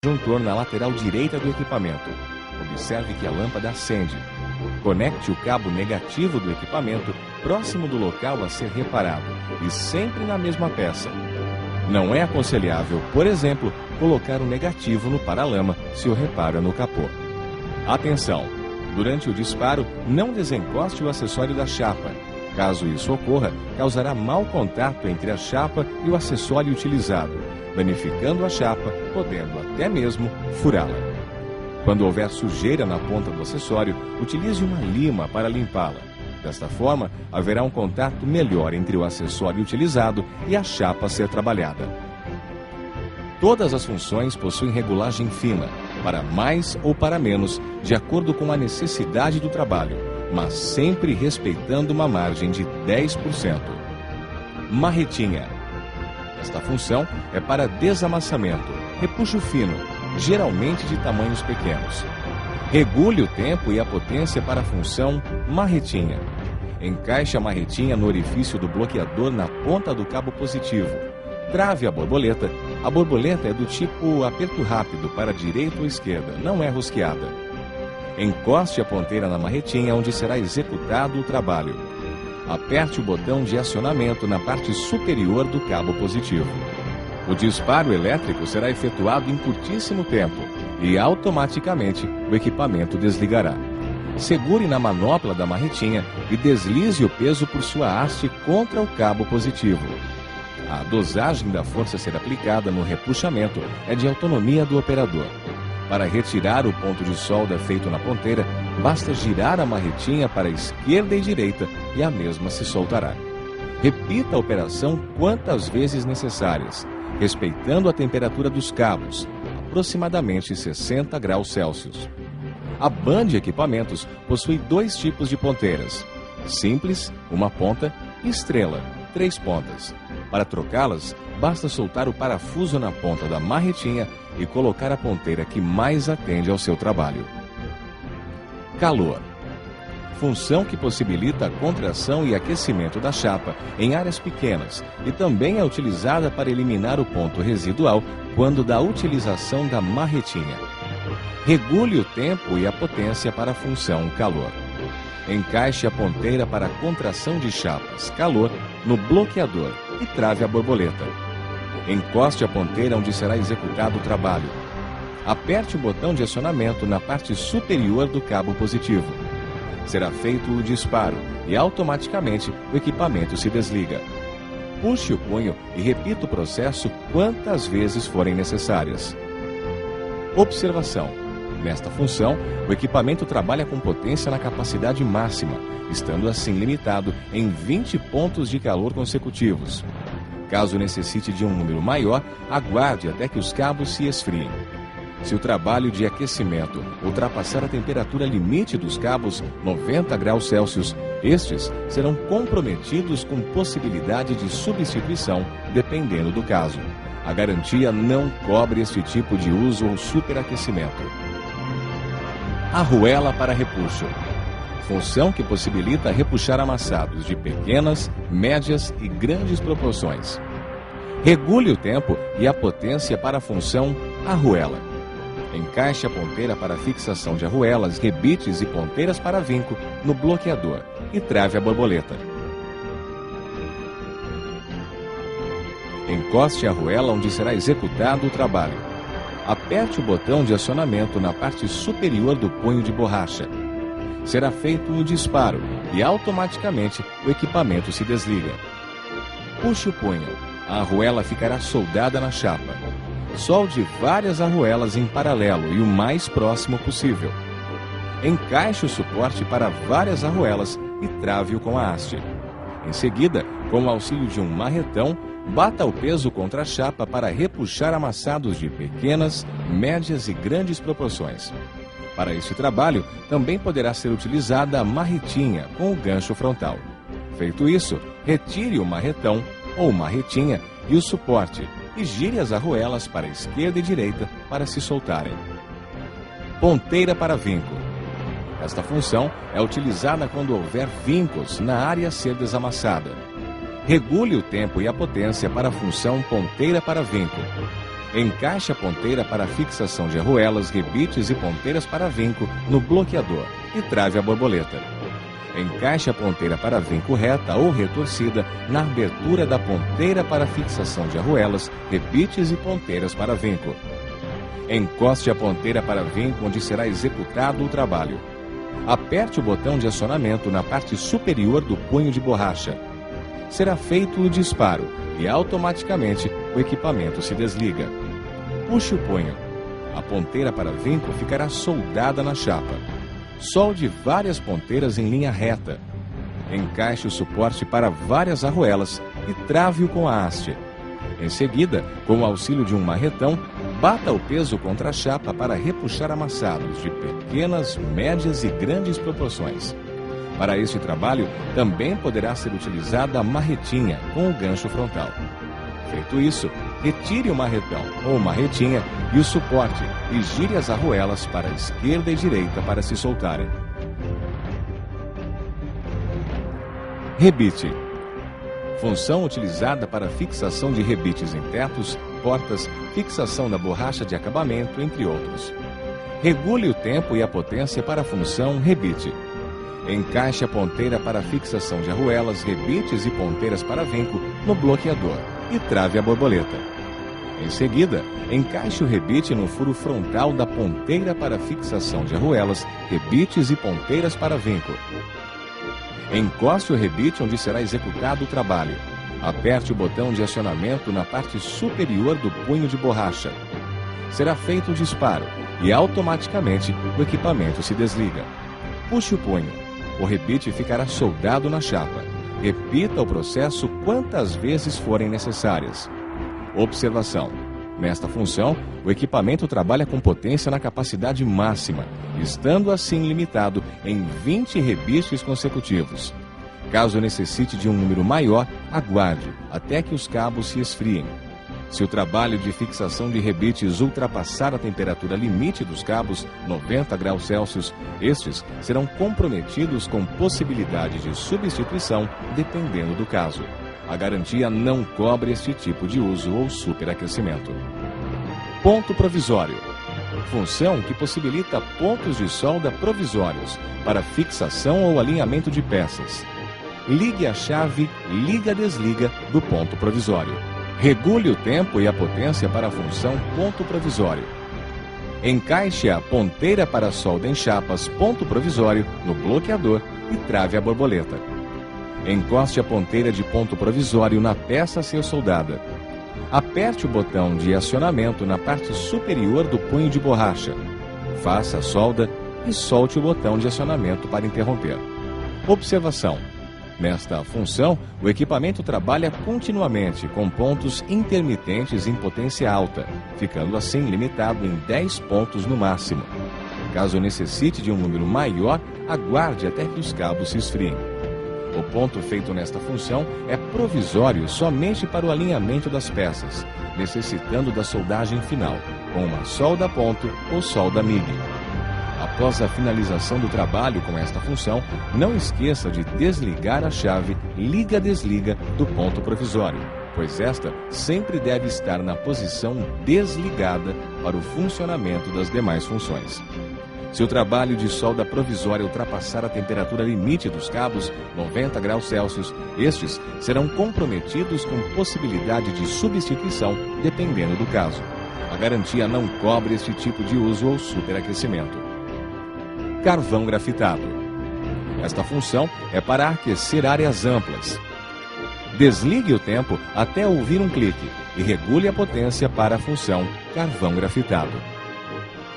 disjuntor na lateral direita do equipamento. Observe que a lâmpada acende. Conecte o cabo negativo do equipamento próximo do local a ser reparado e sempre na mesma peça. Não é aconselhável, por exemplo, colocar o negativo no paralama se o reparo é no capô. Atenção! Durante o disparo, não desencoste o acessório da chapa. Caso isso ocorra, causará mau contato entre a chapa e o acessório utilizado, danificando a chapa, podendo até mesmo furá-la. Quando houver sujeira na ponta do acessório, utilize uma lima para limpá-la. Desta forma, haverá um contato melhor entre o acessório utilizado e a chapa a ser trabalhada. Todas as funções possuem regulagem fina, para mais ou para menos, de acordo com a necessidade do trabalho, mas sempre respeitando uma margem de 10%. Marretinha. Esta função é para desamassamento, repuxo fino, geralmente de tamanhos pequenos. Regule o tempo e a potência para a função marretinha. Encaixe a marretinha no orifício do bloqueador na ponta do cabo positivo. Trave a borboleta. A borboleta é do tipo aperto rápido para a direita ou esquerda, não é rosqueada. Encoste a ponteira na marretinha onde será executado o trabalho. Aperte o botão de acionamento na parte superior do cabo positivo. O disparo elétrico será efetuado em curtíssimo tempo e automaticamente o equipamento desligará. Segure na manopla da marretinha e deslize o peso por sua haste contra o cabo positivo. A dosagem da força a ser aplicada no repuxamento é de autonomia do operador. Para retirar o ponto de solda feito na ponteira, basta girar a marretinha para a esquerda e direita e a mesma se soltará. Repita a operação quantas vezes necessárias, respeitando a temperatura dos cabos, aproximadamente 60 graus Celsius. A Band Equipamentos possui dois tipos de ponteiras: simples, uma ponta, e estrela, 3 pontas. Para trocá-las, basta soltar o parafuso na ponta da marretinha e colocar a ponteira que mais atende ao seu trabalho. Calor. Função que possibilita a contração e aquecimento da chapa em áreas pequenas e também é utilizada para eliminar o ponto residual quando da utilização da marretinha. Regule o tempo e a potência para a função calor. Encaixe a ponteira para a contração de chapas calor no bloqueador e trave a borboleta. Encoste a ponteira onde será executado o trabalho. Aperte o botão de acionamento na parte superior do cabo positivo. Será feito o disparo e automaticamente o equipamento se desliga. Puxe o punho e repita o processo quantas vezes forem necessárias. Observação: nesta função, o equipamento trabalha com potência na capacidade máxima, estando assim limitado em 20 pontos de calor consecutivos. Caso necessite de um número maior, aguarde até que os cabos se esfriem. Se o trabalho de aquecimento ultrapassar a temperatura limite dos cabos, 90 graus Celsius, estes serão comprometidos com possibilidade de substituição, dependendo do caso. A garantia não cobre este tipo de uso ou superaquecimento. Arruela para repuxo. Função que possibilita repuxar amassados de pequenas, médias e grandes proporções. Regule o tempo e a potência para a função arruela. Encaixe a ponteira para fixação de arruelas, rebites e ponteiras para vinco no bloqueador e trave a borboleta. Encoste a arruela onde será executado o trabalho. Aperte o botão de acionamento na parte superior do punho de borracha. Será feito o disparo e automaticamente o equipamento se desliga. Puxe o punho. A arruela ficará soldada na chapa. Solde várias arruelas em paralelo e o mais próximo possível. Encaixe o suporte para várias arruelas e trave-o com a haste. Em seguida, com o auxílio de um marretão, bata o peso contra a chapa para repuxar amassados de pequenas, médias e grandes proporções. Para este trabalho, também poderá ser utilizada a marretinha com o gancho frontal. Feito isso, retire o marretão ou marretinha e o suporte e gire as arruelas para a esquerda e direita para se soltarem. Ponteira para vinco. Esta função é utilizada quando houver vincos na área a ser desamassada. Regule o tempo e a potência para a função ponteira para vinco. Encaixe a ponteira para fixação de arruelas, rebites e ponteiras para vinco no bloqueador e trave a borboleta. Encaixe a ponteira para vinco reta ou retorcida na abertura da ponteira para fixação de arruelas, rebites e ponteiras para vinco. Encoste a ponteira para vinco onde será executado o trabalho. Aperte o botão de acionamento na parte superior do punho de borracha. Será feito o disparo e automaticamente o equipamento se desliga. Puxe o punho. A ponteira para vinco ficará soldada na chapa. Solde várias ponteiras em linha reta. Encaixe o suporte para várias arruelas e trave-o com a haste. Em seguida, com o auxílio de um marretão, bata o peso contra a chapa para repuxar amassados de pequenas, médias e grandes proporções. Para este trabalho, também poderá ser utilizada a marretinha com o gancho frontal. Feito isso, retire o marretão ou marretinha e o suporte e gire as arruelas para a esquerda e direita para se soltarem. Rebite. Função utilizada para fixação de rebites em tetos, portas, fixação da borracha de acabamento, entre outros. Regule o tempo e a potência para a função rebite. Encaixe a ponteira para fixação de arruelas, rebites e ponteiras para vinco no bloqueador e trave a borboleta. Em seguida, encaixe o rebite no furo frontal da ponteira para fixação de arruelas, rebites e ponteiras para vinco. Encoste o rebite onde será executado o trabalho. Aperte o botão de acionamento na parte superior do punho de borracha. Será feito o disparo e automaticamente o equipamento se desliga. Puxe o punho. O rebite ficará soldado na chapa. Repita o processo quantas vezes forem necessárias. Observação: nesta função, o equipamento trabalha com potência na capacidade máxima, estando assim limitado em 20 rebites consecutivos. Caso necessite de um número maior, aguarde até que os cabos se esfriem. Se o trabalho de fixação de rebites ultrapassar a temperatura limite dos cabos, 90 graus Celsius, estes serão comprometidos com possibilidade de substituição, dependendo do caso. A garantia não cobre este tipo de uso ou superaquecimento. Ponto provisório. Função que possibilita pontos de solda provisórios para fixação ou alinhamento de peças. Ligue a chave liga-desliga do ponto provisório. Regule o tempo e a potência para a função ponto provisório. Encaixe a ponteira para solda em chapas ponto provisório no bloqueador e trave a borboleta. Encoste a ponteira de ponto provisório na peça a ser soldada. Aperte o botão de acionamento na parte superior do punho de borracha. Faça a solda e solte o botão de acionamento para interromper. Observação: nesta função, o equipamento trabalha continuamente com pontos intermitentes em potência alta, ficando assim limitado em 10 pontos no máximo. Caso necessite de um número maior, aguarde até que os cabos se esfriem. O ponto feito nesta função é provisório somente para o alinhamento das peças, necessitando da soldagem final, com uma solda ponto ou solda MIG. Após a finalização do trabalho com esta função, não esqueça de desligar a chave liga-desliga do ponto provisório, pois esta sempre deve estar na posição desligada para o funcionamento das demais funções. Se o trabalho de solda provisória ultrapassar a temperatura limite dos cabos, 90 graus Celsius, estes serão comprometidos com possibilidade de substituição, dependendo do caso. A garantia não cobre este tipo de uso ou superaquecimento. Carvão grafitado. Esta função é para aquecer áreas amplas. Desligue o tempo até ouvir um clique e regule a potência para a função carvão grafitado.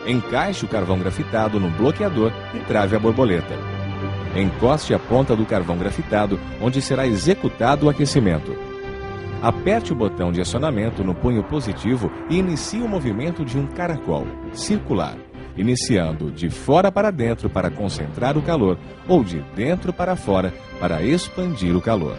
Encaixe o carvão grafitado no bloqueador e trave a borboleta. Encoste a ponta do carvão grafitado onde será executado o aquecimento. Aperte o botão de acionamento no punho positivo e inicie o movimento de um caracol circular, iniciando de fora para dentro para concentrar o calor ou de dentro para fora para expandir o calor.